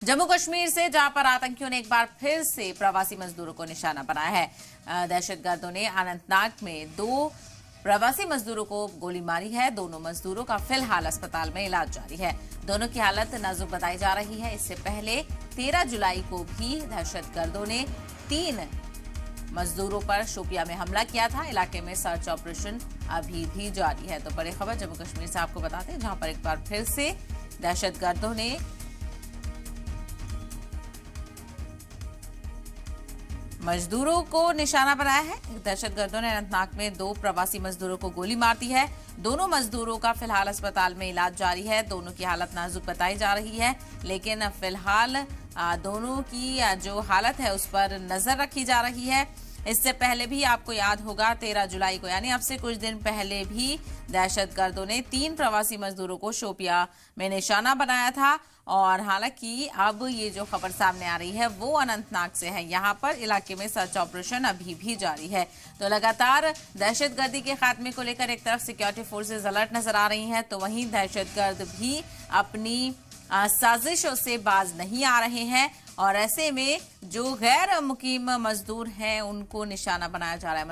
जम्मू कश्मीर से जहां पर आतंकियों ने एक बार फिर से प्रवासी मजदूरों को निशाना बनाया है। दहशतगर्दों ने अनंतनाग में 2 प्रवासी मजदूरों को गोली मारी है। दोनों मजदूरों का फिलहाल अस्पताल में इलाज जारी है। दोनों की हालत नाजुक बताई जा रही है। इससे पहले 13 जुलाई को भी दहशतगर्दों ने 3 मजदूरों पर शोपियां में हमला किया था। इलाके में सर्च ऑपरेशन अभी भी जारी है। तो बड़ी खबर जम्मू कश्मीर से आपको बताते हैं, जहां पर एक बार फिर से दहशतगर्दों ने मजदूरों को निशाना बनाया है। दहशतगर्दों ने अनंतनाग में 2 प्रवासी मजदूरों को गोली मार दी है। दोनों मजदूरों का फिलहाल अस्पताल में इलाज जारी है। दोनों की हालत नाजुक बताई जा रही है, लेकिन फिलहाल दोनों की जो हालत है उस पर नजर रखी जा रही है। इससे पहले भी आपको याद होगा 13 जुलाई को यानी अब से कुछ दिन पहले भी दहशतगर्दों ने 3 प्रवासी मजदूरों को शोपियां में निशाना बनाया था। और हालांकि अब ये जो खबर सामने आ रही है वो अनंतनाग से है। यहाँ पर इलाके में सर्च ऑपरेशन अभी भी जारी है। तो लगातार दहशतगर्दी के खात्मे को लेकर एक तरफ सिक्योरिटी फोर्सेज अलर्ट नजर आ रही हैं, तो वहीं दहशतगर्द भी अपनी साजिशों से बाज नहीं आ रहे हैं। और ऐसे में जो गैर मुकीम मजदूर हैं उनको निशाना बनाया जा रहा है।